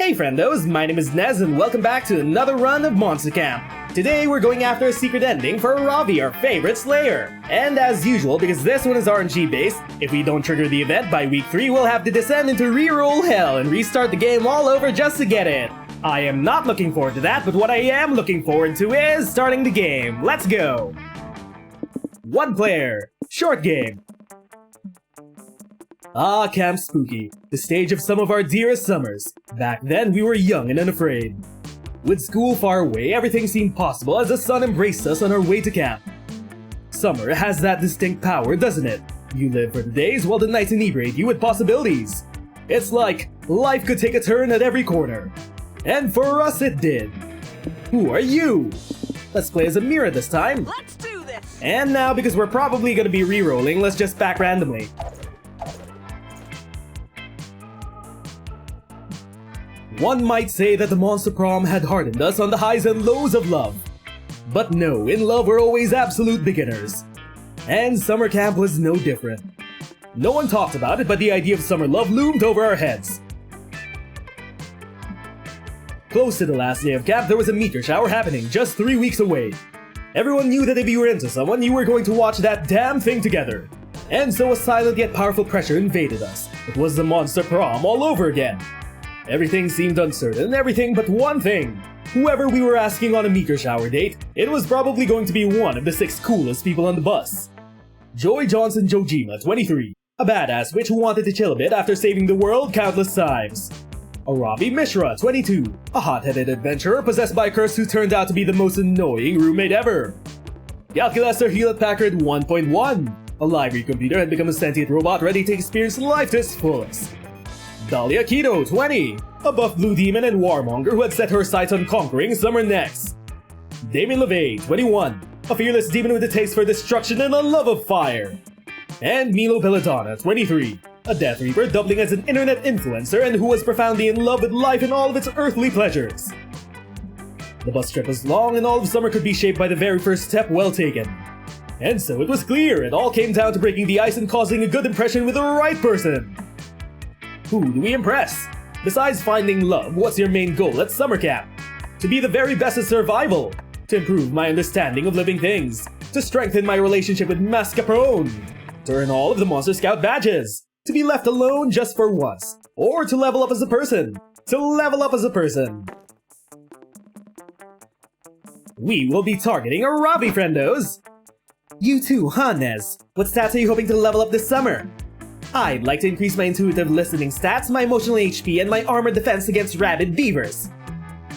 Hey friendos, my name is Nez and welcome back to another run of Monster Camp. Today we're going after a secret ending for Aaravi, our favorite slayer. And as usual, because this one is RNG based, if we don't trigger the event by week 3, we'll have to descend into reroll hell and restart the game all over just to get it. I am not looking forward to that, but what I am looking forward to is starting the game. Let's go! 1 player, short game. Ah, Camp Spooky, the stage of some of our dearest summers. Back then, we were young and unafraid. With school far away, everything seemed possible as the sun embraced us on our way to camp. Summer has that distinct power, doesn't it? You live for the days while the nights inebriate you with possibilities. It's like life could take a turn at every corner. And for us, it did. Who are you? Let's play as a mirror this time. Let's do this! And now, because we're probably gonna be re-rolling, let's just back randomly. One might say that the Monster Prom had hardened us on the highs and lows of love. But no, in love we're always absolute beginners. And summer camp was no different. No one talked about it, but the idea of summer love loomed over our heads. Close to the last day of camp, there was a meteor shower happening just 3 weeks away. Everyone knew that if you were into someone, you were going to watch that damn thing together. And so a silent yet powerful pressure invaded us. It was the Monster Prom all over again. Everything seemed uncertain, everything but one thing. Whoever we were asking on a meteor shower date, it was probably going to be one of the 6 coolest people on the bus. Joy Johnson Jojima, 23. A badass witch who wanted to chill a bit after saving the world countless times. Aaravi Mishra, 22. A hot-headed adventurer possessed by a curse who turned out to be the most annoying roommate ever. Calculester Hewlett-Packard 1.1. A library computer had become a sentient robot ready to experience life to its fullest. Dahlia Keto, 20. A buff blue demon and warmonger who had set her sights on conquering summer next. Damien LeVay, 21. A fearless demon with a taste for destruction and a love of fire. And Milo Belladonna, 23. A Death Reaper doubling as an internet influencer and who was profoundly in love with life and all of its earthly pleasures. The bus trip was long and all of summer could be shaped by the very first step well taken. And so it was clear, it all came down to breaking the ice and causing a good impression with the right person. Who do we impress? Besides finding love, what's your main goal at summer camp? To be the very best at survival. To improve my understanding of living things. To strengthen my relationship with Mascarpone. To earn all of the Monster Scout badges. To be left alone just for once. Or to level up as a person. To level up as a person. We will be targeting Aaravi, friendos! You too, huh, Nez? What stats are you hoping to level up this summer? I'd like to increase my intuitive listening stats, my emotional HP, and my armor defense against rabid beavers.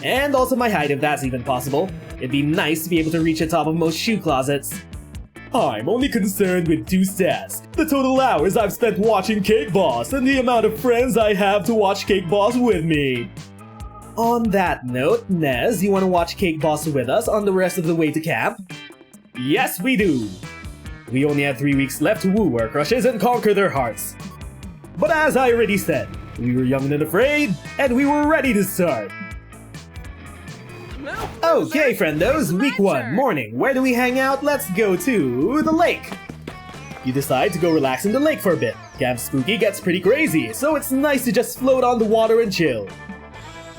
And also my height if that's even possible. It'd be nice to be able to reach the top of most shoe closets. I'm only concerned with 2 stats. The total hours I've spent watching Cake Boss and the amount of friends I have to watch Cake Boss with me. On that note, Nez, you want to watch Cake Boss with us on the rest of the way to camp? Yes, we do! We only had 3 weeks left to woo our crushes and conquer their hearts. But as I already said, we were young and afraid, and we were ready to start. Okay, friendos, week 1, morning. Where do we hang out? Let's go to the lake. You decide to go relax in the lake for a bit. Camp Spooky gets pretty crazy, so it's nice to just float on the water and chill.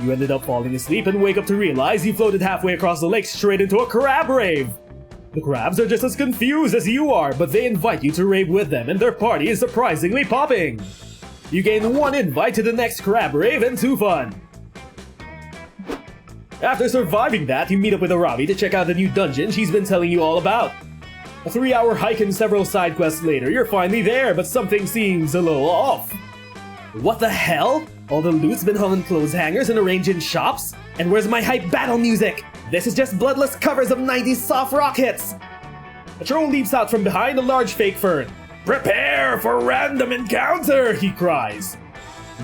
You ended up falling asleep and wake up to realize you floated halfway across the lake straight into a crab rave. The crabs are just as confused as you are, but they invite you to rave with them and their party is surprisingly popping. You gain 1 invite to the next crab rave and 2 fun. After surviving that, you meet up with Aaravi to check out the new dungeon she's been telling you all about. A 3-hour hike and several side quests later, you're finally there, but something seems a little off. What the hell? All the loot's been hung in clothes hangers and arranged in shops? And where's my hype battle music? This is just bloodless covers of 90s soft rock hits! A troll leaps out from behind a large fake fern. Prepare for random encounter, he cries.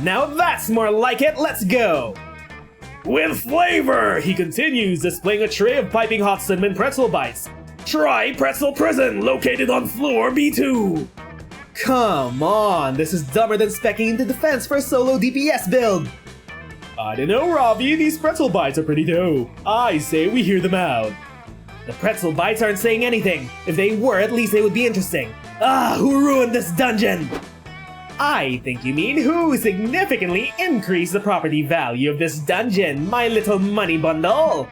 Now that's more like it, let's go! With flavor, he continues, displaying a tray of piping hot cinnamon pretzel bites. Try Pretzel Prison, located on floor B2. Come on, this is dumber than speccing into defense for a solo DPS build. I don't know, Aaravi, these pretzel bites are pretty dope. I say we hear them out. The pretzel bites aren't saying anything. If they were, at least they would be interesting. Ah, who ruined this dungeon? I think you mean who significantly increased the property value of this dungeon, my little money bundle.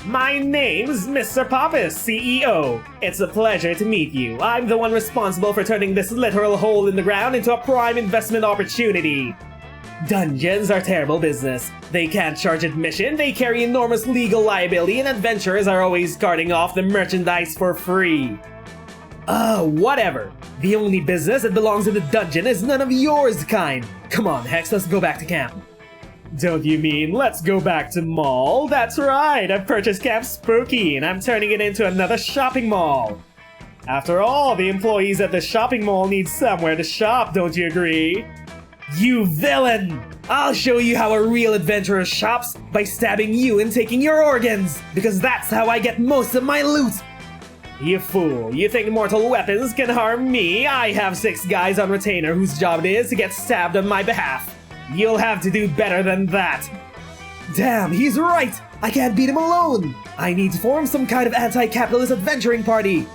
My name's Mr. Pappas, CEO. It's a pleasure to meet you. I'm the one responsible for turning this literal hole in the ground into a prime investment opportunity. Dungeons are terrible business. They can't charge admission, they carry enormous legal liability, and adventurers are always carting off the merchandise for free. Whatever. The only business that belongs in the dungeon is none of yours kind. Come on, Hex, let's go back to camp. Don't you mean let's go back to mall? That's right, I've purchased Camp Spooky and I'm turning it into another shopping mall. After all, the employees at the shopping mall need somewhere to shop, don't you agree? You villain! I'll show you how a real adventurer shops by stabbing you and taking your organs, because that's how I get most of my loot! You fool, you think mortal weapons can harm me? I have 6 guys on retainer whose job it is to get stabbed on my behalf. You'll have to do better than that. Damn, he's right! I can't beat him alone! I need to form some kind of anti-capitalist adventuring party!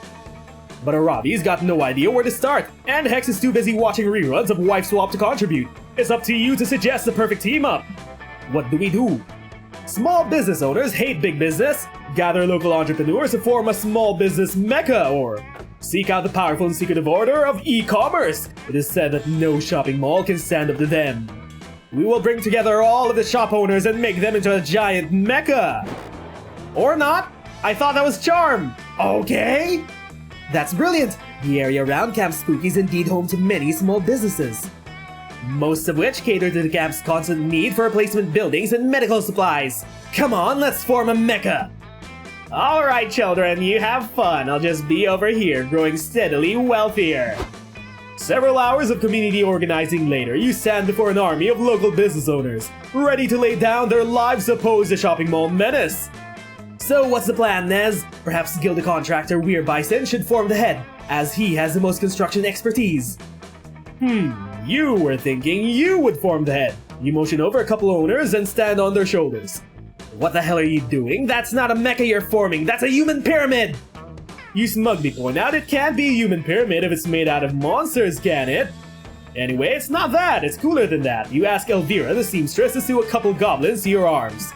But Aaravi's got no idea where to start, and Hex is too busy watching reruns of Wife Swap to contribute. It's up to you to suggest the perfect team-up. What do? Small business owners hate big business, gather local entrepreneurs to form a small business mecca, or seek out the powerful and secretive order of e-commerce. It is said that no shopping mall can stand up to them. We will bring together all of the shop owners and make them into a giant mecca. Or not. I thought that was charm. Okay. That's brilliant! The area around Camp Spooky is indeed home to many small businesses, most of which cater to the camp's constant need for replacement buildings and medical supplies. Come on, let's form a mecca! Alright children, you have fun. I'll just be over here, growing steadily wealthier. Several hours of community organizing later, you stand before an army of local business owners, ready to lay down their lives to oppose the shopping mall menace. So what's the plan, Nez? Perhaps Guild contractor Weird Bison should form the head, as he has the most construction expertise. You were thinking you would form the head. You motion over a couple owners and stand on their shoulders. What the hell are you doing? That's not a mecha you're forming, that's a human pyramid! You smugly point out it can't be a human pyramid if it's made out of monsters, can it? Anyway, it's not that, it's cooler than that. You ask Elvira, the seamstress, to sew a couple goblins to your arms.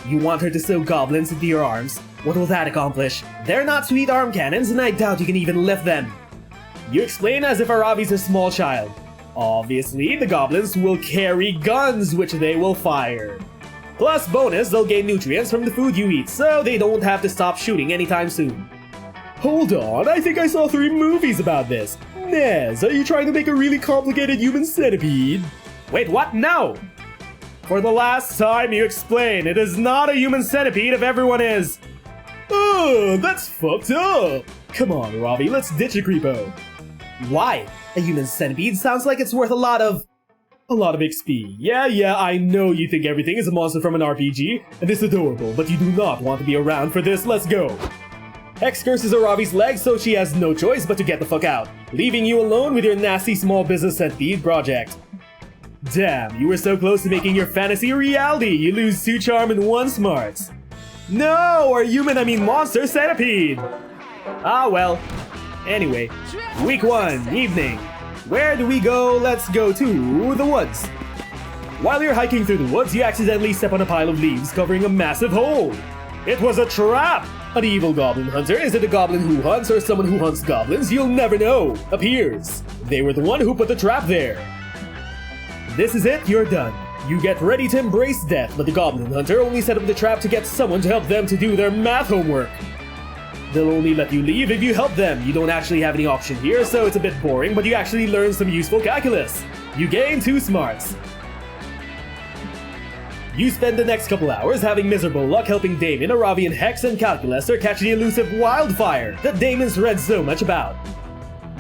You want her to sew goblins into your arms? What will that accomplish? They're not sweet arm cannons, and I doubt you can even lift them. You explain as if Aaravi's a small child. Obviously, the goblins will carry guns, which they will fire. Plus bonus, they'll gain nutrients from the food you eat, so they don't have to stop shooting anytime soon. Hold on, I think I saw 3 movies about this. Nez, are you trying to make a really complicated human centipede? Wait, what? No! For the last time, you explain, it is not a human centipede if everyone is. Oh, that's fucked up. Come on, Aaravi, let's ditch a creepo. Why? A human centipede sounds like it's worth a lot of XP. Yeah, I know you think everything is a monster from an RPG, and it's adorable, but you do not want to be around for this, let's go. Hex curses Aaravi's legs, so she has no choice but to get the fuck out, leaving you alone with your nasty small business centipede project. Damn, you were so close to making your fantasy a reality, you lose 2 charm and 1 smarts. No, or human I mean monster centipede! Ah well. Anyway, week 1, evening. Where do we go? Let's go to the woods. While you're hiking through the woods, you accidentally step on a pile of leaves covering a massive hole. It was a trap! An evil goblin hunter, is it a goblin who hunts or someone who hunts goblins? You'll never know, appears. They were the one who put the trap there. This is it, you're done. You get ready to embrace death, but the goblin hunter only set up the trap to get someone to help them to do their math homework. They'll only let you leave if you help them. You don't actually have any option here, so it's a bit boring, but you actually learn some useful calculus. You gain 2 smarts. You spend the next couple hours having miserable luck helping Damon, Aaravi, and Hex and Calculaster catch the elusive wildfire that Damon's read so much about.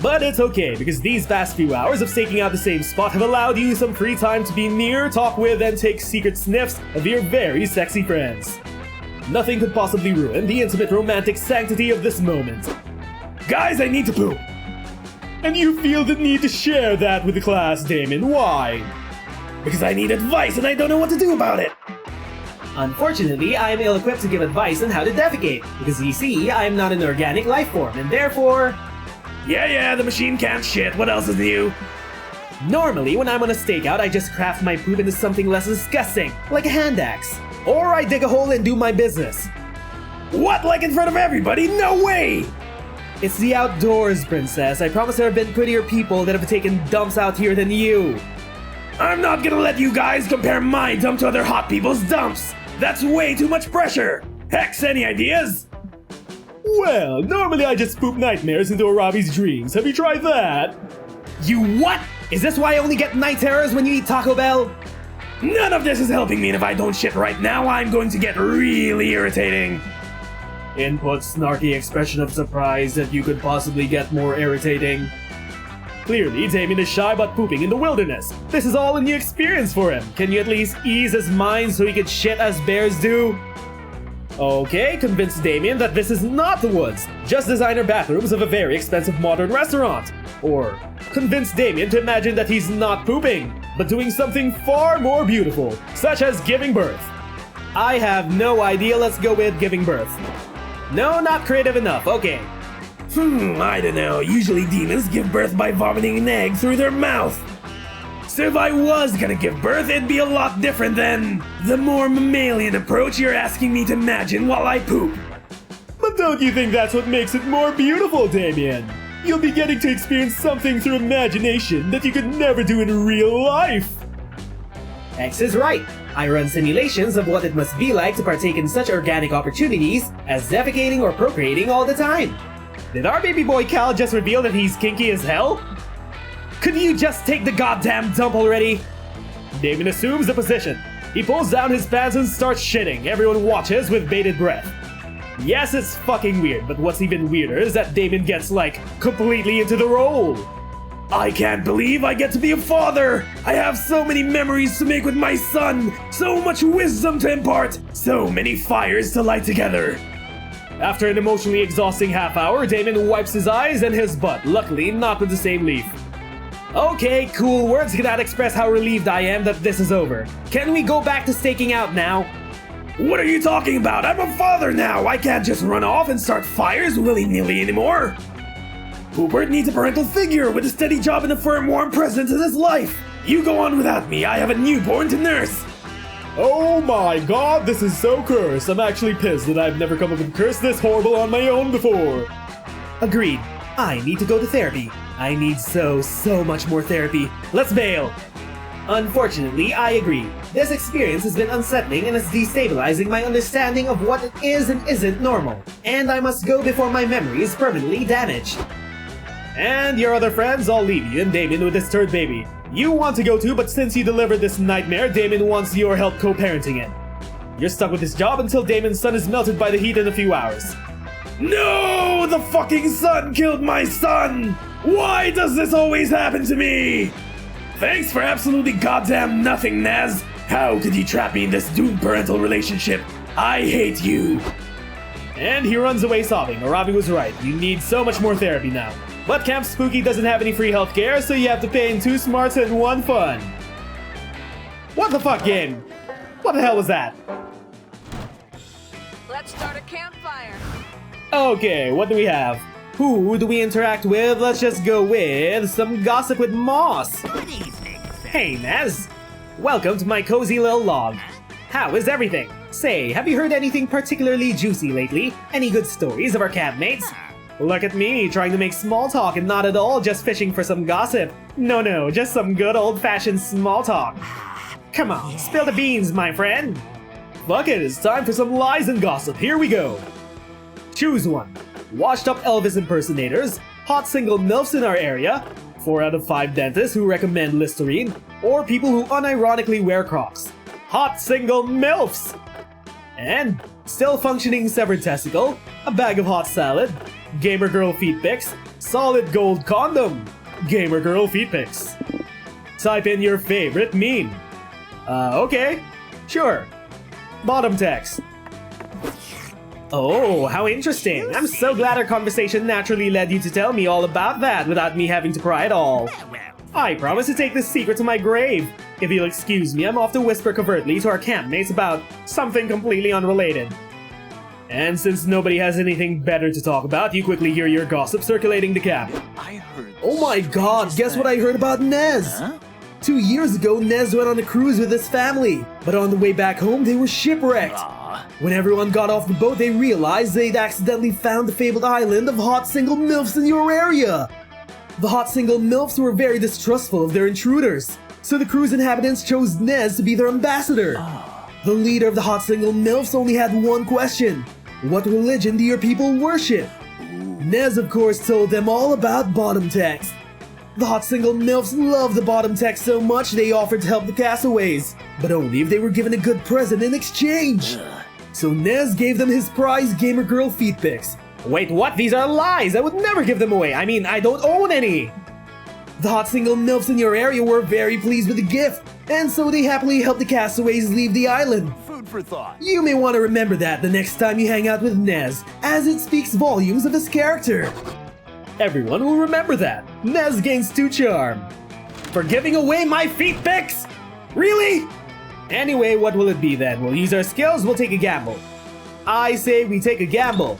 But it's okay, because these past few hours of staking out the same spot have allowed you some free time to be near, talk with, and take secret sniffs of your very sexy friends. Nothing could possibly ruin the intimate romantic sanctity of this moment. Guys, I need to poop! And you feel the need to share that with the class, Damon. Why? Because I need advice and I don't know what to do about it! Unfortunately, I am ill-equipped to give advice on how to defecate, because you see, I am not an organic life form, and therefore... Yeah, the machine can't shit, what else is new? Normally, when I'm on a stakeout, I just craft my poop into something less disgusting, like a hand axe. Or I dig a hole and do my business. What, like in front of everybody? No way! It's the outdoors, princess. I promise there have been prettier people that have taken dumps out here than you. I'm not gonna let you guys compare my dump to other hot people's dumps. That's way too much pressure. Hex, any ideas? Well, normally I just poop nightmares into Aaravi's dreams. Have you tried that? You what? Is this why I only get night terrors when you eat Taco Bell? None of this is helping me, and if I don't shit right now, I'm going to get really irritating. Input snarky expression of surprise that you could possibly get more irritating. Clearly, Damien is shy about pooping in the wilderness. This is all a new experience for him. Can you at least ease his mind so he can shit as bears do? Okay, convince Damien that this is not the woods, just designer bathrooms of a very expensive modern restaurant. Or convince Damien to imagine that he's not pooping, but doing something far more beautiful, such as giving birth. I have no idea, let's go with giving birth. No, not creative enough, okay. I don't know, usually demons give birth by vomiting an egg through their mouth. So if I was gonna give birth, it'd be a lot different than the more mammalian approach you're asking me to imagine while I poop. But don't you think that's what makes it more beautiful, Damien? You'll be getting to experience something through imagination that you could never do in real life. X is right. I run simulations of what it must be like to partake in such organic opportunities as defecating or procreating all the time. Did our baby boy Cal just reveal that he's kinky as hell? Could you just take the goddamn dump already? Damien assumes the position. He pulls down his pants and starts shitting. Everyone watches with bated breath. Yes, it's fucking weird, but what's even weirder is that Damien gets, like, completely into the role. I can't believe I get to be a father! I have so many memories to make with my son! So much wisdom to impart! So many fires to light together! After an emotionally exhausting half hour, Damien wipes his eyes and his butt, luckily not with the same leaf. Okay, cool, words cannot express how relieved I am that this is over. Can we go back to staking out now? What are you talking about? I'm a father now! I can't just run off and start fires willy-nilly anymore! Hubert needs a parental figure with a steady job and a firm, warm presence in his life! You go on without me, I have a newborn to nurse! Oh my god, this is so cursed. I'm actually pissed that I've never come up with a curse this horrible on my own before. Agreed. I need to go to therapy. I need so much more therapy. Let's bail! Unfortunately, I agree. This experience has been unsettling and is destabilizing my understanding of what it is and isn't normal. And I must go before my memory is permanently damaged. And your other friends, I'll leave you and Damien with his third baby. You want to go too, but since you delivered this nightmare, Damien wants your help co-parenting it. You're stuck with this job until Damien's sun is melted by the heat in a few hours. No! The fucking sun killed my son! Why does this always happen to me? Thanks for absolutely goddamn nothing, Naz. How could you trap me in this doomed parental relationship? I hate you. And he runs away sobbing. Aaravi was right. You need so much more therapy now. But Camp Spooky doesn't have any free healthcare, so you have to pay in 2 smarts and 1 fun. What the fuck, game? What the hell was that? Let's start a campfire. Okay, what do we have? Who do we interact with? Let's just go with some gossip with Moss. Good evening. Hey, Naz. Welcome to my cozy little log. How is everything? Say, have you heard anything particularly juicy lately? Any good stories of our campmates? Look at me, trying to make small talk and not at all just fishing for some gossip. No, just some good old-fashioned small talk. Come on, spill the beans, my friend. Fuck it, it's time for some lies and gossip. Here we go. Choose one. Washed-up Elvis impersonators, hot single MILFs in our area, 4 out of 5 dentists who recommend Listerine, or people who unironically wear Crocs. Hot single MILFs! And still functioning severed testicle, a bag of hot salad, gamer girl feet pics, solid gold condom, gamer girl feet pics. Type in your favorite meme. Okay, sure. Bottom text. Oh, how interesting. I'm so glad our conversation naturally led you to tell me all about that without me having to pry at all. I promise to take this secret to my grave. If you'll excuse me, I'm off to whisper covertly to our campmates about something completely unrelated. And since nobody has anything better to talk about, you quickly hear your gossip circulating the camp. I heard. Oh my god, guess what I heard about Nez? Huh? 2 years ago, Nez went on a cruise with his family, but on the way back home, they were shipwrecked. Aw. When everyone got off the boat, they realized they'd accidentally found the fabled island of hot single MILFs in your area. The hot single MILFs were very distrustful of their intruders, so the cruise inhabitants chose Nez to be their ambassador. The leader of the hot single MILFs only had one question: what religion do your people worship? Nez, of course, told them all about bottom text. The hot single MILFs loved the bottom text so much they offered to help the castaways, but only if they were given a good present in exchange. So Nez gave them his prize gamer girl feet pics. Wait, what? These are lies! I would never give them away! I mean, I don't own any! The hot single MILFs in your area were very pleased with the gift, and so they happily helped the castaways leave the island. Food for thought. You may want to remember that the next time you hang out with Nez, as it speaks volumes of his character. Everyone will remember that. Nez gains 2 charm. For giving away my feet pics? Really? Anyway, what will it be then? We'll use our skills, we'll take a gamble. I say we take a gamble.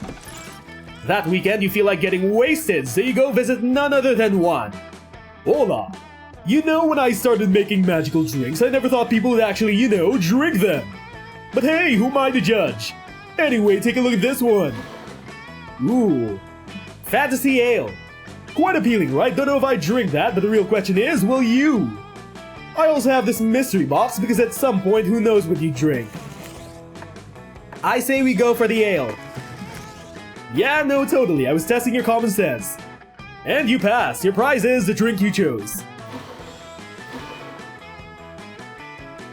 That weekend you feel like getting wasted, so you go visit none other than one. Hola. You know, when I started making magical drinks, I never thought people would actually, drink them. But hey, who am I to judge? Anyway, take a look at this one. Ooh. Fantasy Ale. Quite appealing, right? Don't know if I drink that, but the real question is, will you? I also have this mystery box because at some point, who knows what you drink. I say we go for the ale. Yeah, no, totally. I was testing your common sense. And you passed. Your prize is the drink you chose.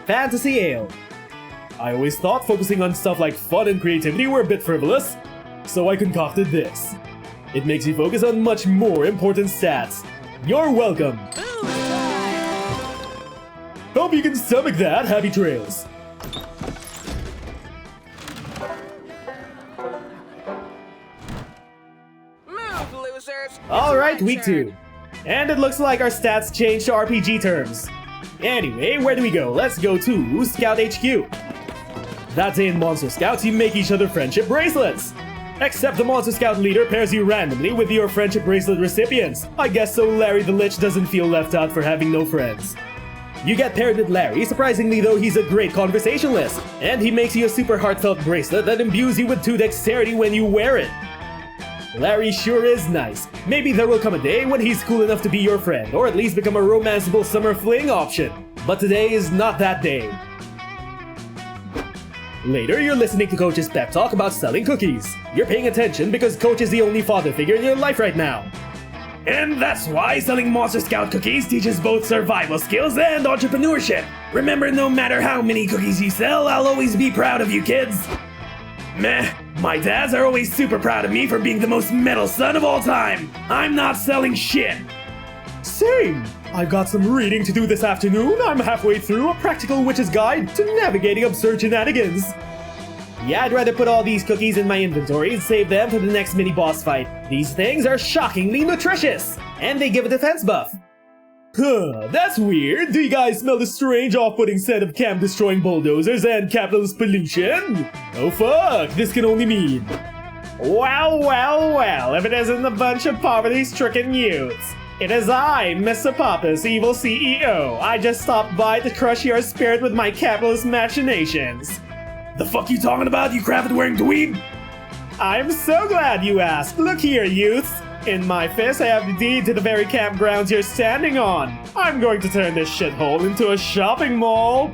Fantasy Ale. I always thought focusing on stuff like fun and creativity were a bit frivolous, so I concocted this. It makes you focus on much more important stats. You're welcome. Hope you can stomach that. Happy trails. Move, losers! Alright, week 2. And it looks like our stats changed to RPG terms. Anyway, where do we go? Let's go to Scout HQ. That day in Monster Scouts, you make each other friendship bracelets. Except the Monster Scout leader pairs you randomly with your friendship bracelet recipients. I guess so Larry the Lich doesn't feel left out for having no friends. You get paired with Larry, surprisingly though he's a great conversationalist. And he makes you a super heartfelt bracelet that imbues you with 2 dexterity when you wear it. Larry sure is nice. Maybe there will come a day when he's cool enough to be your friend, or at least become a romanceable summer fling option. But today is not that day. Later, you're listening to Coach's pep talk about selling cookies. You're paying attention because Coach is the only father figure in your life right now. And that's why selling Monster Scout cookies teaches both survival skills and entrepreneurship. Remember, no matter how many cookies you sell, I'll always be proud of you kids. Meh, my dads are always super proud of me for being the most metal son of all time. I'm not selling shit. Same! I've got some reading to do this afternoon. I'm halfway through A Practical Witch's Guide to Navigating Absurd Shenanigans. Yeah, I'd rather put all these cookies in my inventory and save them for the next mini-boss fight. These things are shockingly nutritious, and they give a defense buff. Huh, that's weird. Do you guys smell the strange off-putting scent of camp-destroying bulldozers and capitalist pollution? Oh fuck, this can only mean... Well, well, well, if it isn't a bunch of poverty-stricken youths. It is I, Mr. Pappas, evil CEO. I just stopped by to crush your spirit with my capitalist machinations. The fuck you talking about, you cravat-wearing dweeb? I'm so glad you asked. Look here, youths. In my fist, I have the deed to the very campgrounds you're standing on. I'm going to turn this shithole into a shopping mall.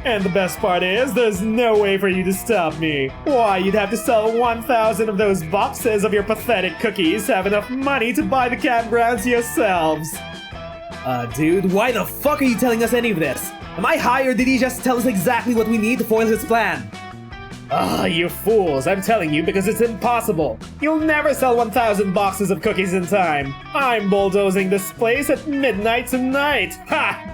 And the best part is, there's no way for you to stop me. Why, you'd have to sell 1,000 of those boxes of your pathetic cookies to have enough money to buy the campgrounds yourselves. Dude, why the fuck are you telling us any of this? Am I high or did he just tell us exactly what we need to foil his plan? You fools, I'm telling you because it's impossible. You'll never sell 1,000 boxes of cookies in time. I'm bulldozing this place at midnight tonight. Ha!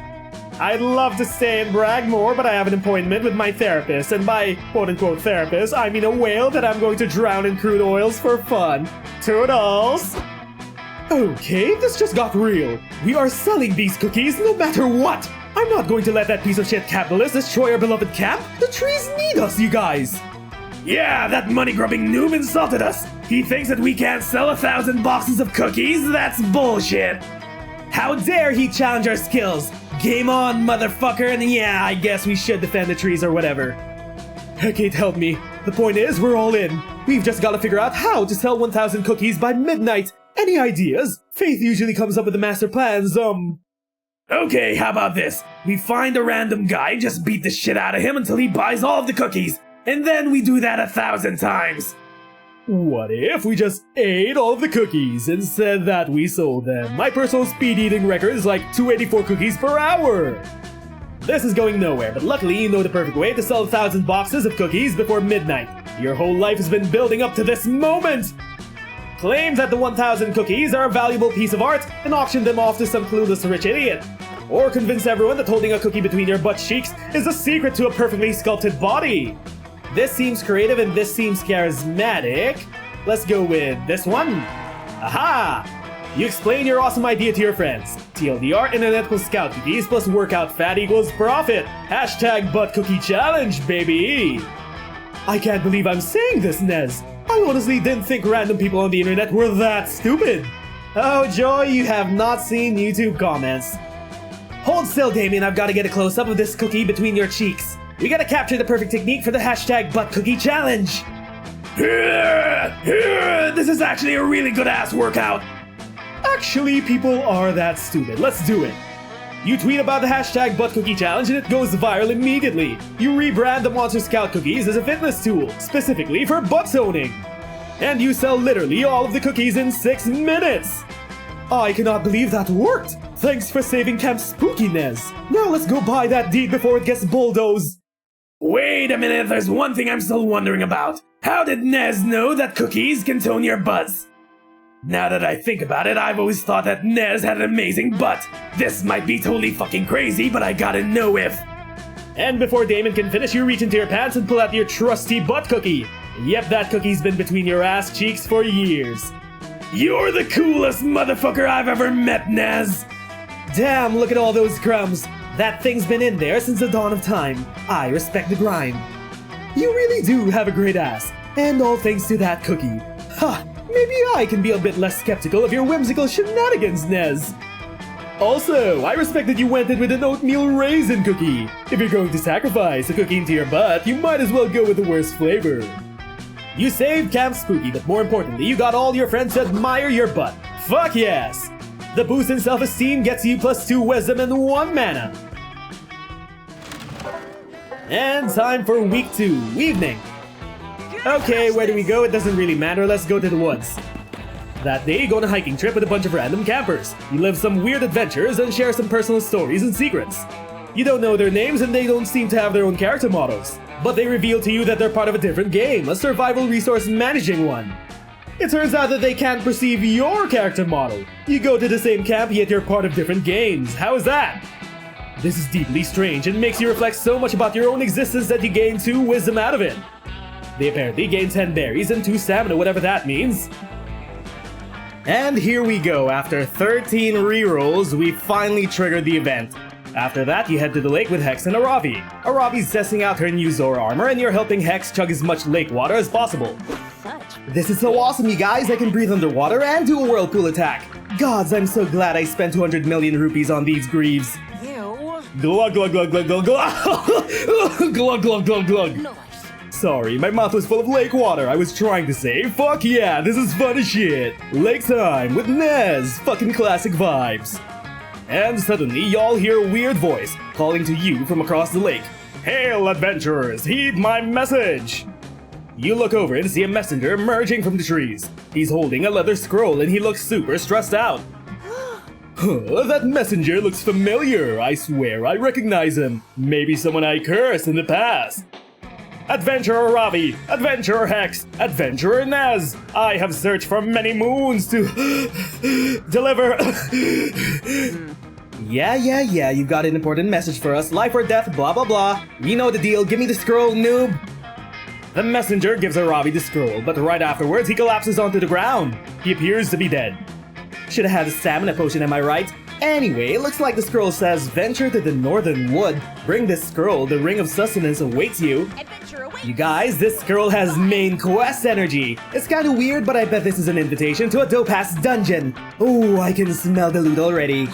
I'd love to stay and brag more, but I have an appointment with my therapist, and by quote-unquote therapist, I mean a whale that I'm going to drown in crude oils for fun. Toodles! Okay, this just got real. We are selling these cookies no matter what! I'm not going to let that piece of shit capitalist destroy our beloved camp! The trees need us, you guys! Yeah, that money-grubbing noob insulted us. He thinks that we can't sell 1,000 boxes of cookies? That's bullshit. How dare he challenge our skills? Game on, motherfucker, and yeah, I guess we should defend the trees or whatever. Kate, help me. The point is, we're all in. We've just got to figure out how to sell 1,000 cookies by midnight. Any ideas? Faith usually comes up with the master plans, Okay, how about this? We find a random guy, just beat the shit out of him until he buys all of the cookies. And then we do that 1,000 times. What if we just ate all of the cookies and said that we sold them? My personal speed eating record is like 284 cookies per hour. This is going nowhere, but luckily you know the perfect way to sell 1,000 boxes of cookies before midnight. Your whole life has been building up to this moment. Claim that the 1,000 cookies are a valuable piece of art and auction them off to some clueless rich idiot. Or convince everyone that holding a cookie between your butt cheeks is the secret to a perfectly sculpted body. This seems creative and this seems charismatic. Let's go with this one. Aha! You explain your awesome idea to your friends. TLDR, internet will scout cookies plus workout fat equals profit. Hashtag butt cookie challenge, baby. I can't believe I'm saying this, Nez. I honestly didn't think random people on the internet were that stupid. Oh, Joy, you have not seen YouTube comments. Hold still, Damien. I've got to get a close-up of this cookie between your cheeks. We gotta capture the perfect technique for the hashtag butt cookie challenge. This is actually a really good ass workout. Actually, people are that stupid. Let's do it. You tweet about the hashtag butt cookie challenge and it goes viral immediately. You rebrand the Monster Scout cookies as a fitness tool, specifically for butt zoning. And you sell literally all of the cookies in 6 minutes. I cannot believe that worked. Thanks for saving Camp Spookiness. Now let's go buy that deed before it gets bulldozed. Wait a minute, there's one thing I'm still wondering about. How did Nez know that cookies can tone your butts? Now that I think about it, I've always thought that Nez had an amazing butt. This might be totally fucking crazy, but I gotta know if... And before Damon can finish, you reach into your pants and pull out your trusty butt cookie. Yep, that cookie's been between your ass cheeks for years. You're the coolest motherfucker I've ever met, Nez. Damn, look at all those crumbs. That thing's been in there since the dawn of time. I respect the grind. You really do have a great ass. And all thanks to that cookie. Ha! Maybe I can be a bit less skeptical of your whimsical shenanigans, Nez. Also, I respect that you went in with an oatmeal raisin cookie. If you're going to sacrifice a cookie into your butt, you might as well go with the worst flavor. You saved Camp Spooky, but more importantly, you got all your friends to admire your butt. Fuck yes! The boost in self-esteem gets you +2 wisdom and 1 mana. And time for week 2, evening. Okay, where do we go? It doesn't really matter, let's go to the woods. That day, you go on a hiking trip with a bunch of random campers. You live some weird adventures and share some personal stories and secrets. You don't know their names and they don't seem to have their own character models. But they reveal to you that they're part of a different game, a survival resource managing one. It turns out that they can't perceive your character model. You go to the same camp, yet you're part of different games. How is that? This is deeply strange and makes you reflect so much about your own existence that you gain 2 wisdom out of it. They apparently gain 10 berries and 2 stamina, whatever that means. And here we go. After 13 rerolls, we finally triggered the event. After that, you head to the lake with Hex and Aaravi. Aaravi's testing out her new Zora armor and you're helping Hex chug as much lake water as possible. This is so awesome, you guys. I can breathe underwater and do a whirlpool attack. Gods, I'm so glad I spent 200 million rupees on these greaves. Glug glug glug glug glug glug. Glug glug glug glug. Sorry, my mouth was full of lake water. I was trying to say, fuck yeah, this is fun as shit. Lake time with Nez. Fucking classic vibes. And suddenly, y'all hear a weird voice calling to you from across the lake. Hail, adventurers, heed my message! You look over and see a messenger emerging from the trees. He's holding a leather scroll and he looks super stressed out. Huh, that messenger looks familiar. I swear I recognize him. Maybe someone I cursed in the past. Adventurer Aaravi, Adventurer Hex, Adventurer Nez. I have searched for many moons to deliver. Yeah, you've got an important message for us. Life or death, blah blah blah. We know the deal, give me the scroll, noob. The messenger gives Aaravi the scroll, but right afterwards he collapses onto the ground. He appears to be dead. Should have had a stamina potion, am I right? Anyway, it looks like the scroll says, venture to the northern wood. Bring this scroll, the ring of sustenance awaits you. Adventure awaits. You guys, this scroll has main quest energy. It's kinda weird, but I bet this is an invitation to a dope-ass dungeon. Oh, I can smell the loot already.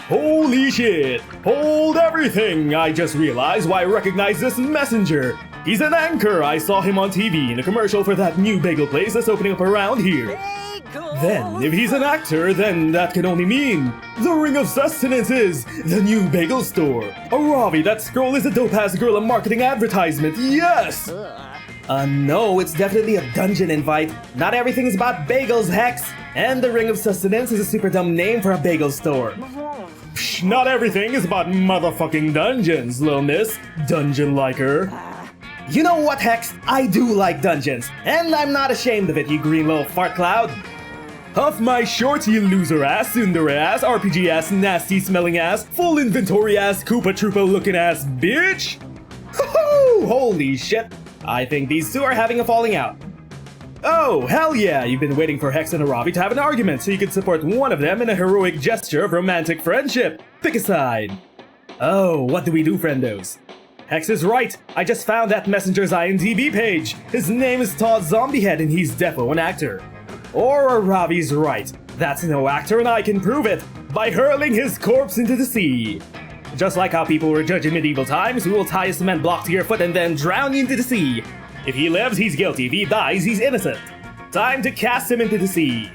Holy shit! Hold everything! I just realized why I recognize this messenger. He's an anchor! I saw him on TV in a commercial for that new bagel place that's opening up around here. Bagels. Then, if he's an actor, then that can only mean the Ring of Sustenance is the new bagel store. Aaravi, that scroll is a dope-ass guerrilla marketing advertisement, yes! No, it's definitely a dungeon invite. Not everything is about bagels, Hex! And the Ring of Sustenance is a super dumb name for a bagel store. Psh, not everything is about motherfucking dungeons, little miss. Dungeon-liker. You know what, Hex? I do like dungeons, and I'm not ashamed of it, you green little fart cloud. Huff my shorts, you loser ass, tsundere ass, RPG ass, nasty smelling ass, full inventory ass, Koopa Troopa looking ass, bitch! Hoo-hoo! Holy shit! I think these two are having a falling out. Oh, hell yeah! You've been waiting for Hex and Aaravi to have an argument so you can support one of them in a heroic gesture of romantic friendship. Pick a side. Oh, what do we do, friendos? Hex is right! I just found that messenger's IMDb page! His name is Todd Zombiehead and he's defo an actor. Or Aaravi's right. That's no actor and I can prove it by hurling his corpse into the sea. Just like how people were judged in medieval times who will tie a cement block to your foot and then drown you into the sea. If he lives, he's guilty. If he dies, he's innocent. Time to cast him into the sea.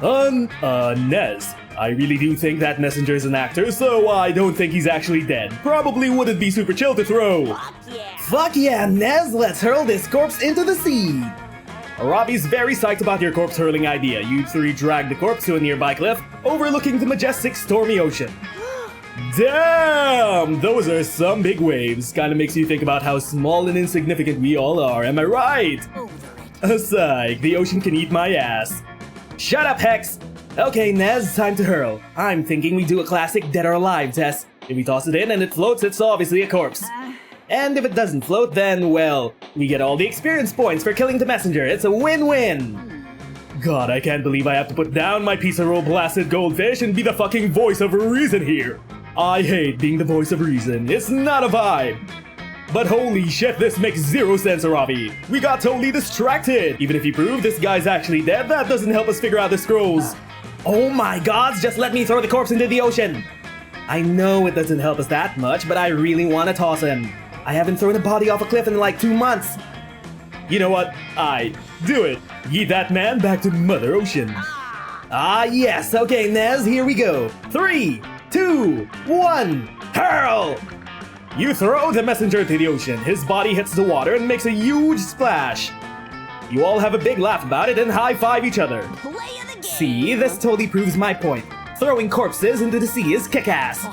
Nez. I really do think that messenger is an actor, so I don't think he's actually dead. Probably wouldn't be super chill to throw. Fuck yeah. Fuck yeah, Nez, let's hurl this corpse into the sea! Aaravi's very psyched about your corpse hurling idea. You three drag the corpse to a nearby cliff, overlooking the majestic stormy ocean. Damn! Those are some big waves. Kinda makes you think about how small and insignificant we all are, am I right? Psych, the ocean can eat my ass. Shut up, Hex! Okay, Nez, time to hurl. I'm thinking we do a classic dead or alive test. If we toss it in and it floats, it's obviously a corpse. And if it doesn't float, then, well, we get all the experience points for killing the messenger. It's a win-win! God, I can't believe I have to put down my piece of roll-blasted goldfish and be the fucking voice of reason here. I hate being the voice of reason. It's not a vibe. But holy shit, this makes zero sense, Aaravi. We got totally distracted. Even if you prove this guy's actually dead, that doesn't help us figure out the scrolls. Oh my gods, just let me throw the corpse into the ocean. I know it doesn't help us that much, but I really want to toss him. I haven't thrown a body off a cliff in like 2 months. You know what? Do it. Yeet that man back to Mother Ocean. Ah, yes. Okay, Nez, here we go. 3, 2, 1, hurl! You throw the messenger to the ocean. His body hits the water and makes a huge splash. You all have a big laugh about it and high-five each other. Play of the game. See, this totally proves my point. Throwing corpses into the sea is kick-ass.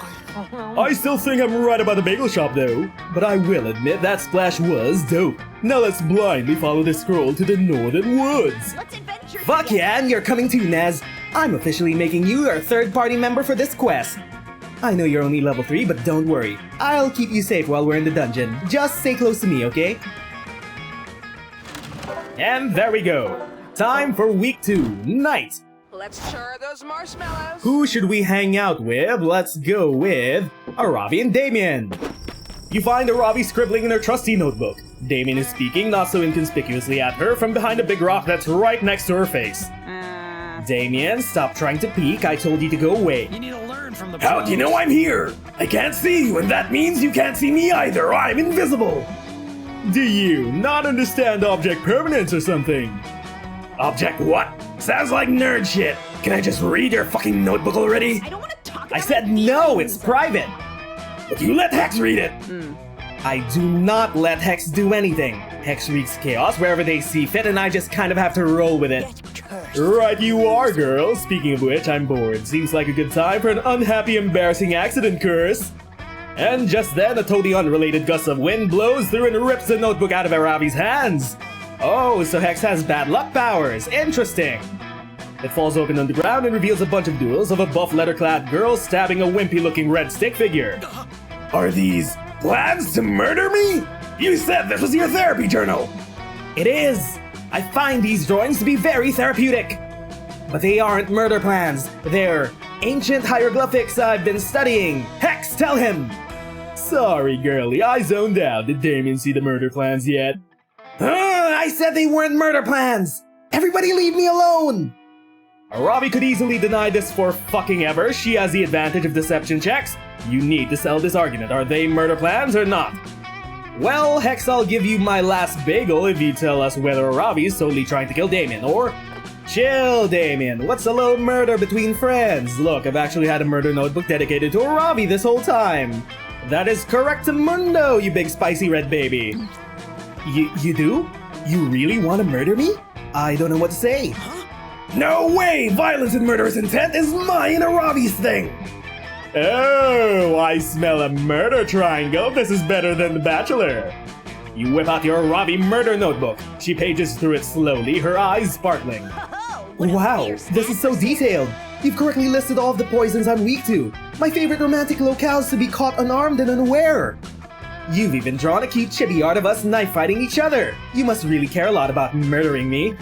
I still think I'm right about the bagel shop though, but I will admit that splash was dope. Now let's blindly follow the scroll to the northern woods. Let's adventure. Fuck yeah, and you're coming too, Nez. I'm officially making you our third-party member for this quest. I know you're only level 3, but don't worry. I'll keep you safe while we're in the dungeon. Just stay close to me, okay? And there we go. Time for week 2, night. Let's char those marshmallows. Who should we hang out with? Let's go with Aaravi and Damien. You find Aaravi scribbling in her trusty notebook. Damien is speaking not so inconspicuously at her from behind a big rock that's right next to her face. Damien, stop trying to peek. I told you to go away. You need to learn from the How do you know I'm here? I can't see you, and that means you can't see me either. I'm invisible. Do you not understand object permanence or something? Object what? Sounds like nerd shit. Can I just read your fucking notebook already? I don't want to talk. I said no, it's private. But you let Hex read it. I do not let Hex do anything. Hex wreaks chaos wherever they see fit, and I just kind of have to roll with it. Right you are, girl. Speaking of which, I'm bored. Seems like a good time for an unhappy, embarrassing accident curse. And just then, a totally unrelated gust of wind blows through and rips the notebook out of Aaravi's hands. Oh, so Hex has bad luck powers. Interesting. It falls open on the ground and reveals a bunch of duels of a buff leather-clad girl stabbing a wimpy-looking red stick figure. Are these plans to murder me? You said this was your therapy journal. It is. I find these drawings to be very therapeutic. But they aren't murder plans. They're Ancient hieroglyphics I've been studying. Hex, tell him! Sorry, girlie, I zoned out. Did Damien see the murder plans yet? I said they weren't murder plans! Everybody leave me alone! Aaravi could easily deny this for fucking ever. She has the advantage of deception checks. You need to sell this argument. Are they murder plans or not? Well, Hex, I'll give you my last bagel if you tell us whether Aaravi is solely trying to kill Damien, or... Chill, Damien. What's a little murder between friends? Look, I've actually had a murder notebook dedicated to Aaravi this whole time. That is correctamundo, you big spicy red baby. You do? You really want to murder me? I don't know what to say. No way! Violence and murderous intent is mine and Aaravi's thing! Oh, I smell a murder triangle. This is better than The Bachelor. You whip out your Aaravi murder notebook. She pages through it slowly, her eyes sparkling. Wow, this is so detailed. You've correctly listed all of the poisons I'm weak to. My favorite romantic locales to be caught unarmed and unaware. You've even drawn a cute chibi art of us knife fighting each other. You must really care a lot about murdering me.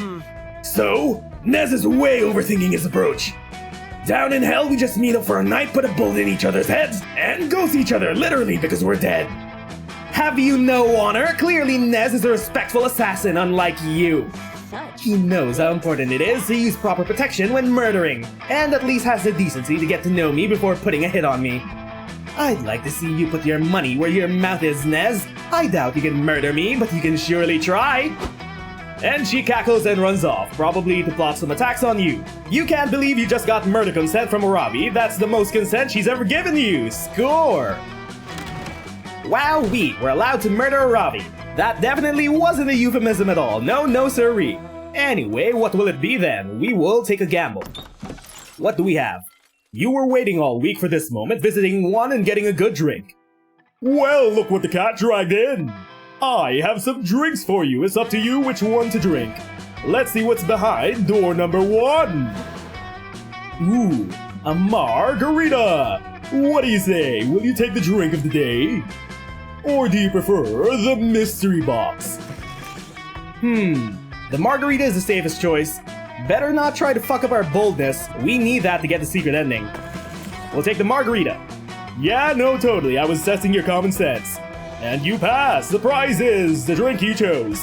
So, Nez is way overthinking his approach. Down in hell, we just meet up for a night, put a bullet in each other's heads, and ghost each other, literally, because we're dead. Have you no honor? Clearly Nez is a respectful assassin, unlike you. He knows how important it is to use proper protection when murdering, and at least has the decency to get to know me before putting a hit on me. I'd like to see you put your money where your mouth is, Nez. I doubt you can murder me, but you can surely try. And she cackles and runs off, probably to plot some attacks on you. You can't believe you just got murder consent from Aaravi. That's the most consent she's ever given you. Score! Wow, we're allowed to murder Aaravi. That definitely wasn't a euphemism at all. No, sirree. Anyway, what will it be then? We will take a gamble. What do we have? You were waiting all week for this moment, visiting one and getting a good drink. Well, look what the cat dragged in. I have some drinks for you. It's up to you which one to drink. Let's see what's behind door number 1. Ooh, a margarita. What do you say? Will you take the drink of the day? Or do you prefer the mystery box? The margarita is the safest choice. Better not try to fuck up our boldness. We need that to get the secret ending. We'll take the margarita. Yeah, no, totally. I was testing your common sense. And you pass! The prize is the drink you chose.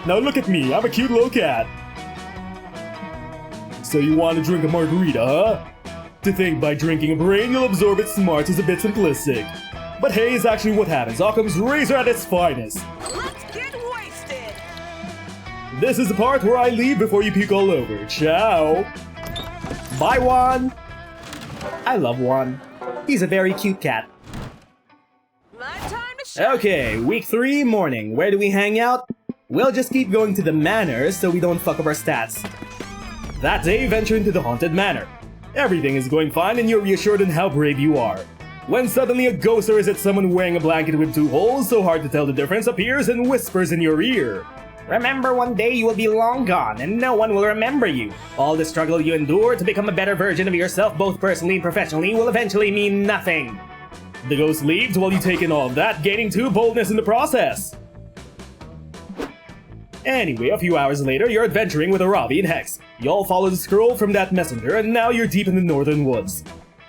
Now look at me, I'm a cute little cat. So you want to drink a margarita, huh? To think by drinking a brain you'll absorb its smarts is a bit simplistic. But hey, it's actually what happens. Occam's razor at its finest. Let's get wasted! This is the part where I leave before you puke all over. Ciao! Bye, Juan! I love Juan. He's a very cute cat. My time to shine! Okay, week 3, morning. Where do we hang out? We'll just keep going to the manor so we don't fuck up our stats. That day, venture into the haunted manor. Everything is going fine and you're reassured in how brave you are. When suddenly a ghost, or is it someone wearing a blanket with 2 holes so hard to tell the difference, appears and whispers in your ear. Remember, one day you will be long gone and no one will remember you. All the struggle you endure to become a better version of yourself both personally and professionally will eventually mean nothing. The ghost leaves while you take in all of that, gaining 2 boldness in the process. Anyway, a few hours later, you're adventuring with Aaravi and Hex. You all follow the scroll from that messenger, and now you're deep in the northern woods.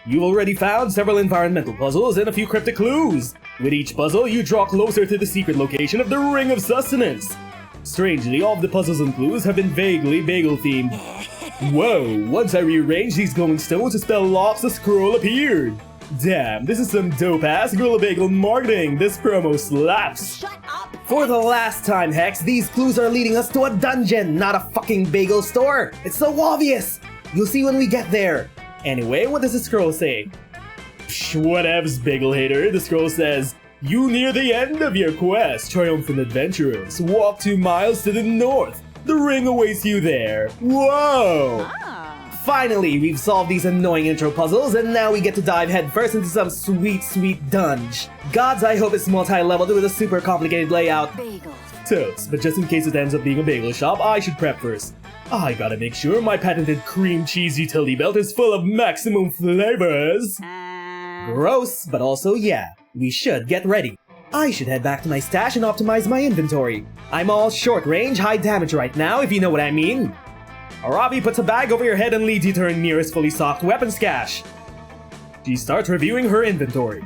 You've already found several environmental puzzles and a few cryptic clues. With each puzzle, you draw closer to the secret location of the Ring of Sustenance. Strangely, all of the puzzles and clues have been vaguely bagel-themed. Whoa, once I rearranged these glowing stones to spell locks, a scroll appeared. Damn, this is some dope-ass Gorilla Bagel marketing. This promo slaps. Shut up! For the last time, Hex, these clues are leading us to a dungeon, not a fucking bagel store. It's so obvious. You'll see when we get there. Anyway, what does the scroll say? Psh, whatevs, bagel hater. The scroll says, you near the end of your quest, triumphant adventurers. Walk 2 miles to the north. The ring awaits you there. Whoa! Finally, we've solved these annoying intro puzzles, and now we get to dive headfirst into some sweet, sweet dunge. Gods, I hope it's multi-leveled with a super complicated layout. Bagels. Totes, but just in case it ends up being a bagel shop, I should prep first. I gotta make sure my patented cream cheese utility belt is full of maximum flavors. Gross, but also yeah, we should get ready. I should head back to my stash and optimize my inventory. I'm all short range, high damage right now, if you know what I mean. Aaravi puts a bag over your head and leads you to her nearest fully stocked weapons cache. She starts reviewing her inventory.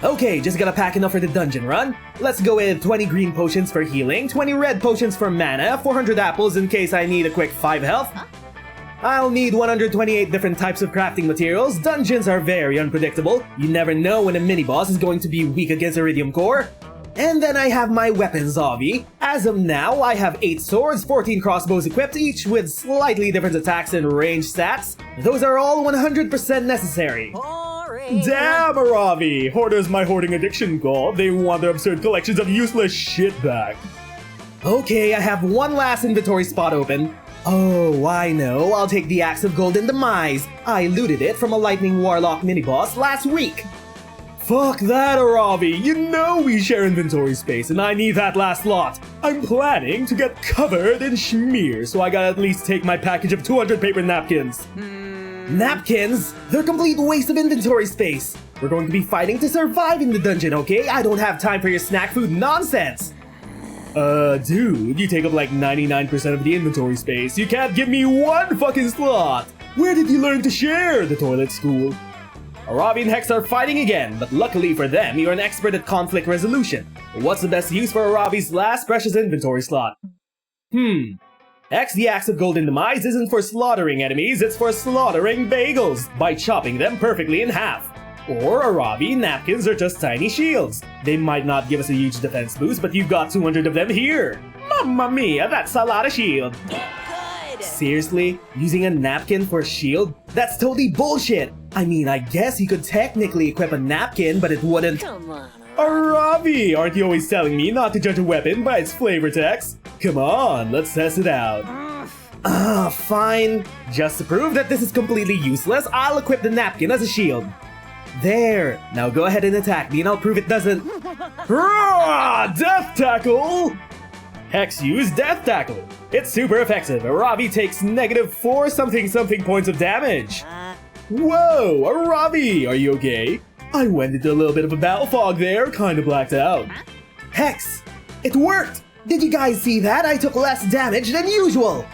Okay, just gotta pack enough for the dungeon run. Let's go with 20 green potions for healing, 20 red potions for mana, 400 apples in case I need a quick 5 health. I'll need 128 different types of crafting materials. Dungeons are very unpredictable. You never know when a mini-boss is going to be weak against Iridium Core. And then I have my weapons, Avi. As of now, I have 8 swords, 14 crossbows equipped, each with slightly different attacks and range stats. Those are all 100% necessary. Damn, Aaravi! Hoarders my hoarding addiction god. They want their absurd collections of useless shit back. Okay, I have one last inventory spot open. Oh, I know. I'll take the Axe of Golden Demise. I looted it from a Lightning Warlock mini-boss last week. Fuck that, Aaravi! You know we share inventory space and I need that last lot. I'm planning to get covered in schmear, so I gotta at least take my package of 200 paper napkins. Napkins? They're complete waste of inventory space. We're going to be fighting to survive in the dungeon, okay? I don't have time for your snack food nonsense. Dude, you take up like 99% of the inventory space. You can't give me one fucking slot! Where did you learn to share, the toilet school? Aaravi and Hex are fighting again, but luckily for them, you're an expert at conflict resolution. What's the best use for Aravi's last precious inventory slot? Hex, the Axe of Golden Demise isn't for slaughtering enemies, it's for slaughtering bagels by chopping them perfectly in half. Or Aaravi, napkins are just tiny shields. They might not give us a huge defense boost, but you've got 200 of them here. Mamma mia, that's a lot of shield. Good. Seriously? Using a napkin for a shield? That's totally bullshit! I mean, I guess you could technically equip a napkin, but it wouldn't... Come on. Aaravi, aren't you always telling me not to judge a weapon by its flavor text? Come on, let's test it out. Fine. Just to prove that this is completely useless, I'll equip the napkin as a shield. There. Now go ahead and attack me and I'll prove it doesn't... Hurrah! Death Tackle! Hex used Death Tackle. It's super effective. Aaravi takes -4 something points of damage. Whoa, Aaravi, are you okay? I went into a little bit of a battle fog there, kinda blacked out. Hex! It worked! Did you guys see that? I took less damage than usual!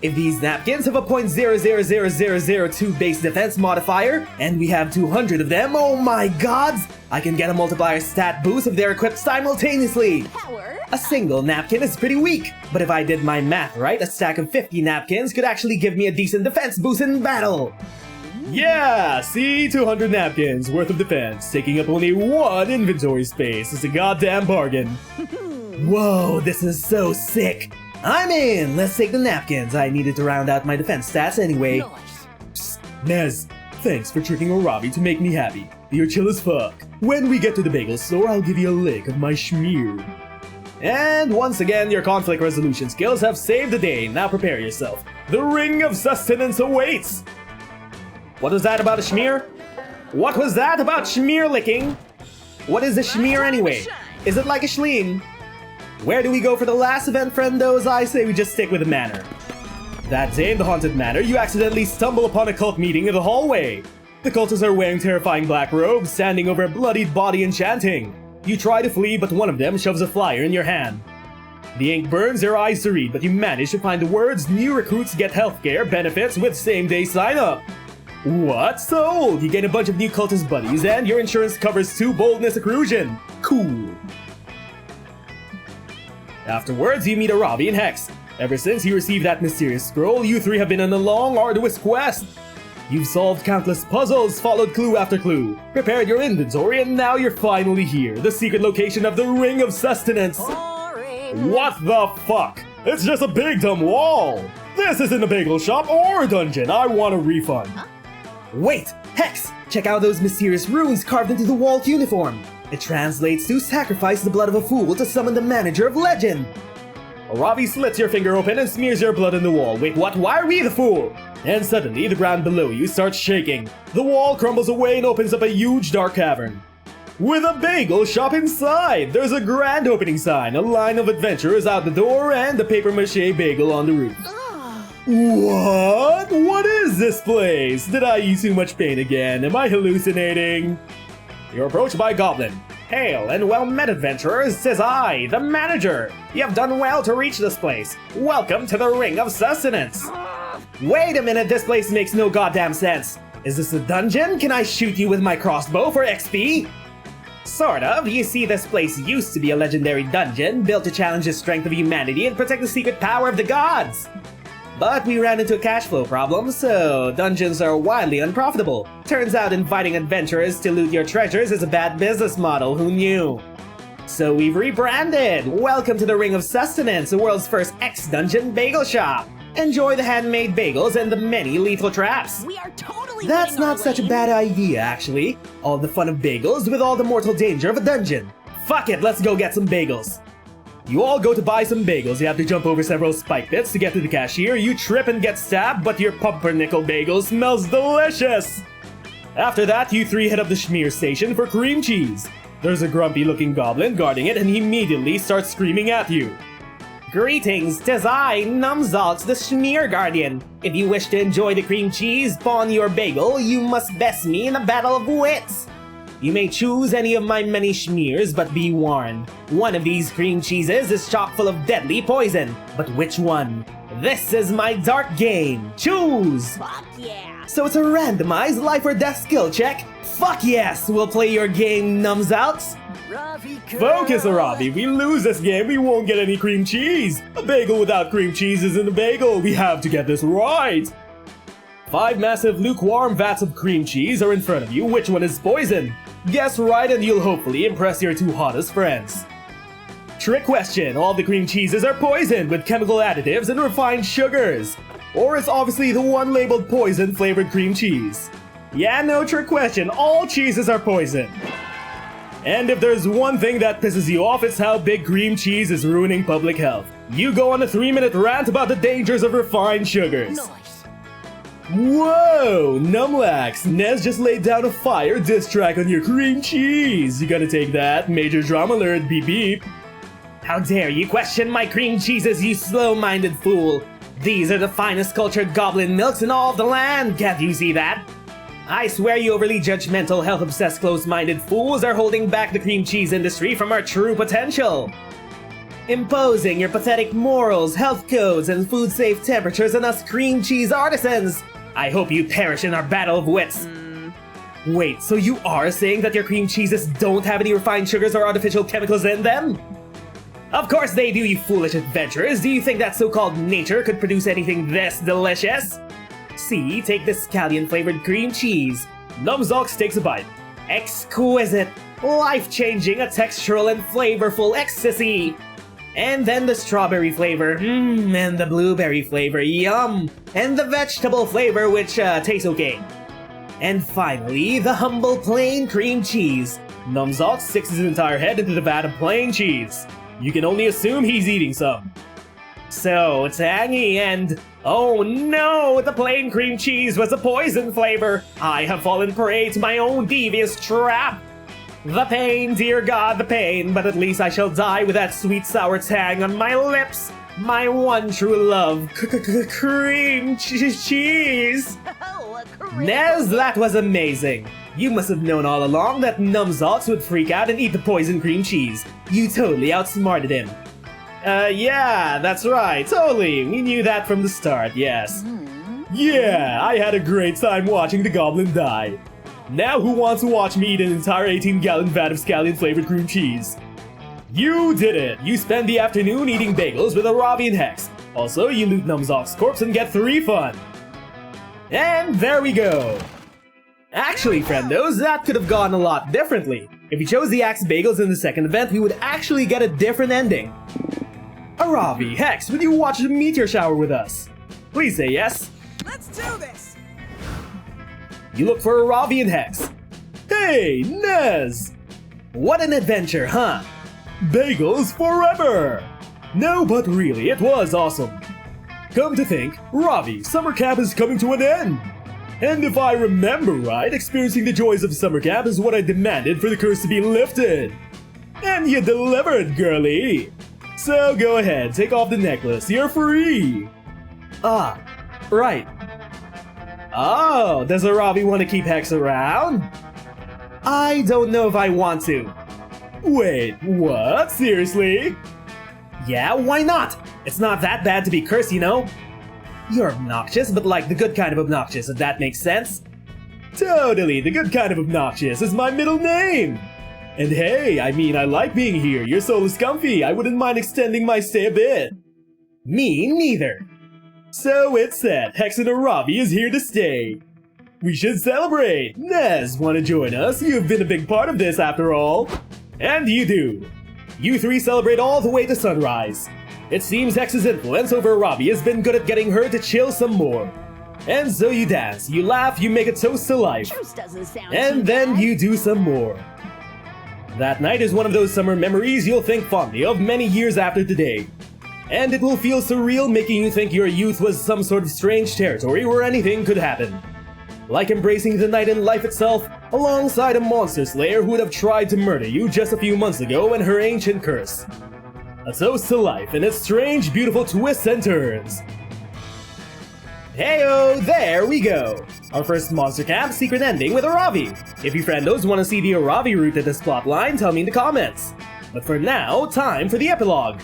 If these napkins have a .0000002 base defense modifier, and we have 200 of them, oh my gods! I can get a multiplier stat boost if they're equipped simultaneously! Power. A single napkin is pretty weak, but if I did my math right, a stack of 50 napkins could actually give me a decent defense boost in battle! Yeah, see, 200 napkins worth of defense, taking up only 1 inventory space. It's a goddamn bargain. Whoa, this is so sick! I'm in! Let's take the napkins. I needed to round out my defense stats anyway. Nice. Psst, Nez, thanks for tricking Aaravi to make me happy. You're chill as fuck. When we get to the bagel store, I'll give you a lick of my schmear. And once again, your conflict resolution skills have saved the day. Now prepare yourself. The Ring of Sustenance awaits! What was that about a schmear? What was that about schmear licking? What is a schmear anyway? Is it like a schleen? Where do we go for the last event, friendos? I say we just stick with the manor. That day in the haunted manor, you accidentally stumble upon a cult meeting in the hallway. The cultists are wearing terrifying black robes, standing over a bloodied body and chanting. You try to flee, but one of them shoves a flyer in your hand. The ink burns your eyes to read, but you manage to find the words "New recruits get healthcare benefits with same-day sign-up." What? Sold! You get a bunch of new cultist buddies, and your insurance covers 2 boldness accrusion. Cool. Afterwards, you meet Aaravi and Hex. Ever since you received that mysterious scroll, you 3 have been on a long, arduous quest. You've solved countless puzzles, followed clue after clue, prepared your inventory, and now you're finally here, the secret location of the Ring of Sustenance. Boring. What the fuck? It's just a big dumb wall. This isn't a bagel shop or a dungeon. I want a refund. Wait! Hex! Check out those mysterious runes carved into the walled uniform. It translates to sacrifice the blood of a fool to summon the manager of legend. Aaravi slits your finger open and smears your blood on the wall. Wait, what? Why are we the fool? And suddenly, the ground below you starts shaking. The wall crumbles away and opens up a huge dark cavern. With a bagel shop inside! There's a grand opening sign, a line of adventurers out the door, and a papier-mâché bagel on the roof. What? What is this place? Did I eat too much pain again? Am I hallucinating? You're approached by a goblin. Hail and well met, adventurers, says I, the manager. You have done well to reach this place. Welcome to the Ring of Sustenance. Wait a minute, this place makes no goddamn sense. Is this a dungeon? Can I shoot you with my crossbow for XP? Sort of. You see, this place used to be a legendary dungeon, built to challenge the strength of humanity and protect the secret power of the gods. But we ran into a cash flow problem, so dungeons are wildly unprofitable. Turns out inviting adventurers to loot your treasures is a bad business model, who knew? So we've rebranded! Welcome to the Ring of Sustenance, the world's first X-Dungeon bagel shop! Enjoy the handmade bagels and the many lethal traps! We are totally That's winning our not such a lane. bad idea, actually. All the fun of bagels with all the mortal danger of a dungeon. Fuck it, let's go get some bagels. You all go to buy some bagels. You have to jump over several spike pits to get to the cashier. You trip and get stabbed, but your pumpernickel bagel smells delicious! After that, you three head up the schmear station for cream cheese. There's a grumpy looking goblin guarding it and he immediately starts screaming at you. Greetings, 'tis I, Numzalt, the Schmear Guardian. If you wish to enjoy the cream cheese upon your bagel, you must best me in a battle of wits. You may choose any of my many schmears, but be warned. One of these cream cheeses is chock full of deadly poison. But which one? This is my dark game. Choose! Fuck yeah. So it's a randomized life or death skill check? Fuck yes! We'll play your game, Numzalt. Ravi Focus, Aaravi. We lose this game, we won't get any cream cheese. A bagel without cream cheese isn't a bagel. We have to get this right. 5 massive lukewarm vats of cream cheese are in front of you. Which one is poison? Guess right and you'll hopefully impress your 2 hottest friends. Trick question. All the cream cheeses are poisoned with chemical additives and refined sugars. Or it's obviously the one labeled poison flavored cream cheese. Yeah, no trick question. All cheeses are poison. And if there's one thing that pisses you off, it's how big cream cheese is ruining public health. You go on a 3-minute rant about the dangers of refined sugars. Nice. Whoa! Numlax, Nez just laid down a fire diss track on your cream cheese. You gotta take that. Major drama alert, beep beep. How dare you question my cream cheeses, you slow-minded fool. These are the finest cultured goblin milks in all of the land. Can't you see that? I swear you overly judgmental, health-obsessed, close-minded fools are holding back the cream cheese industry from our true potential. Imposing your pathetic morals, health codes, and food-safe temperatures on us cream cheese artisans. I hope you perish in our battle of wits. Wait, so you are saying that your cream cheeses don't have any refined sugars or artificial chemicals in them? Of course they do, you foolish adventurers. Do you think that so-called nature could produce anything this delicious? See, take this scallion-flavored cream cheese. Numzalk takes a bite. Exquisite, life-changing, a textural and flavorful ecstasy. And then the strawberry flavor, and the blueberry flavor, yum. And the vegetable flavor, which tastes okay. And finally, the humble plain cream cheese. Numzalk sticks his entire head into the vat of plain cheese. You can only assume he's eating some. So tangy and... oh no! The plain cream cheese was a poison flavor! I have fallen prey to my own devious trap! The pain, dear God, the pain, but at least I shall die with that sweet sour tang on my lips! My one true love, cream cheese! Oh, a cream. Nez, that was amazing! You must have known all along that Numzalks would freak out and eat the poison cream cheese. You totally outsmarted him. Yeah, that's right, totally. We knew that from the start, yes. Yeah, I had a great time watching the goblin die. Now who wants to watch me eat an entire 18-gallon vat of scallion-flavored cream cheese? You did it! You spend the afternoon eating bagels with Aaravi and Hex. Also, you loot Numzalk's corpse and get 3 fun. And there we go. Actually, friendos, that could have gone a lot differently. If you chose the Axe Bagels in the second event, we would actually get a different ending. Aaravi, Hex, would you watch the meteor shower with us? Please say yes. Let's do this! You look for Aaravi and Hex. Hey, Nez! What an adventure, huh? Bagels forever! No, but really, it was awesome. Come to think, Ravi, summer camp is coming to an end. And if I remember right, experiencing the joys of summer camp is what I demanded for the curse to be lifted. And you delivered, girlie! So go ahead, take off the necklace, you're free! Ah, right. Oh, does Aaravi want to keep Hex around? I don't know if I want to. Wait, what? Seriously? Yeah, why not? It's not that bad to be cursed, you know? You're obnoxious, but like the good kind of obnoxious, if that makes sense. Totally, the good kind of obnoxious is my middle name! And hey, I mean, I like being here. Your soul is comfy. I wouldn't mind extending my stay a bit. Me neither. So it's set. Hex and Aaravi is here to stay. We should celebrate. Nez, wanna join us? You've been a big part of this after all. And you do. You three celebrate all the way to sunrise. It seems Hex's influence over Aaravi has been good at getting her to chill some more. And so you dance, you laugh, you make a toast to life. Truce doesn't sound And too then bad. you do some more. That night is one of those summer memories you'll think fondly of many years after today. And it will feel surreal, making you think your youth was some sort of strange territory where anything could happen. Like embracing the night and life itself, alongside a monster slayer who would have tried to murder you just a few months ago and her ancient curse. A toast to life and its strange, beautiful twists and turns. Heyo, there we go! Our first monster camp secret ending with Aaravi. If you friendos want to see the Aaravi route to this plotline, tell me in the comments. But for now, time for the epilogue.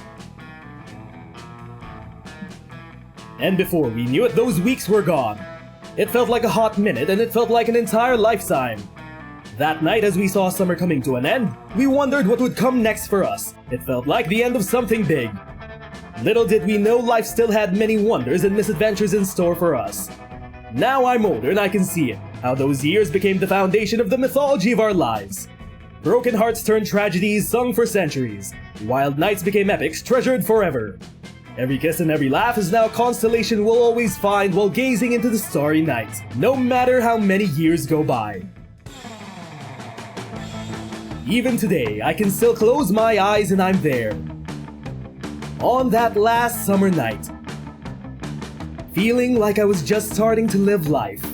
And before we knew it, those weeks were gone. It felt like a hot minute and it felt like an entire lifetime. That night, as we saw summer coming to an end, we wondered what would come next for us. It felt like the end of something big. Little did we know life still had many wonders and misadventures in store for us. Now I'm older and I can see it, how those years became the foundation of the mythology of our lives. Broken hearts turned tragedies sung for centuries. Wild nights became epics treasured forever. Every kiss and every laugh is now a constellation we'll always find while gazing into the starry night, no matter how many years go by. Even today, I can still close my eyes and I'm there. On that last summer night, feeling like I was just starting to live life.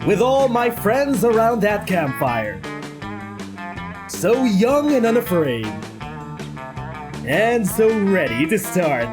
With all my friends around that campfire. So young and unafraid. And so ready to start.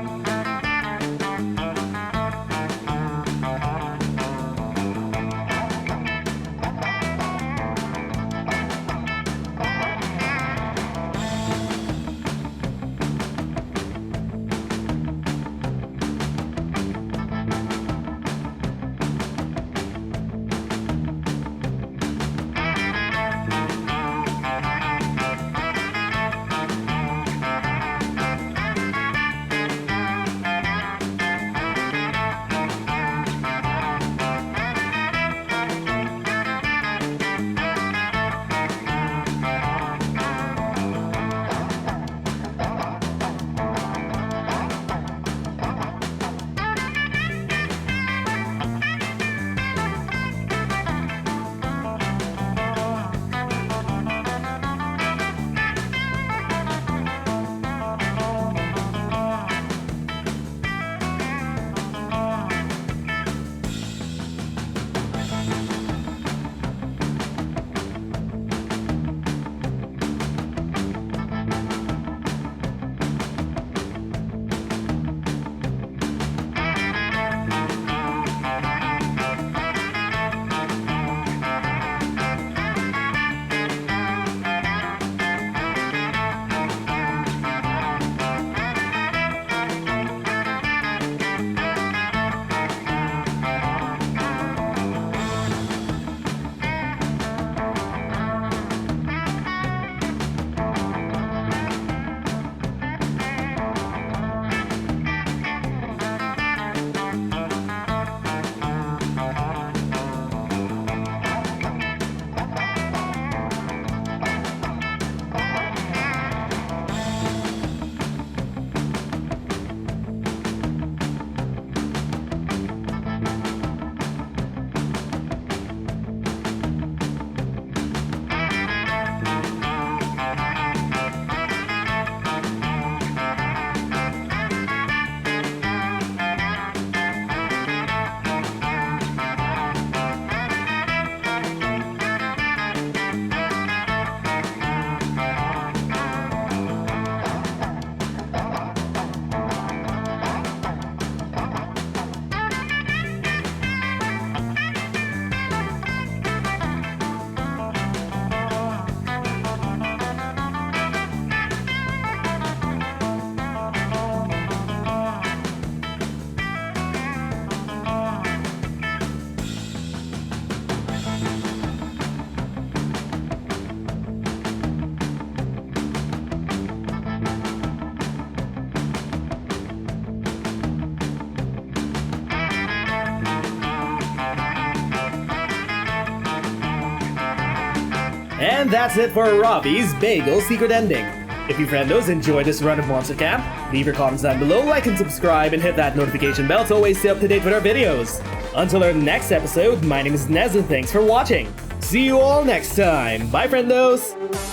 And that's it for Aaravi's Bagel Secret Ending. If you friendos enjoyed this run of Monster Camp, leave your comments down below, like and subscribe, and hit that notification bell to always stay up to date with our videos. Until our next episode, my name is Nez and thanks for watching. See you all next time. Bye friendos!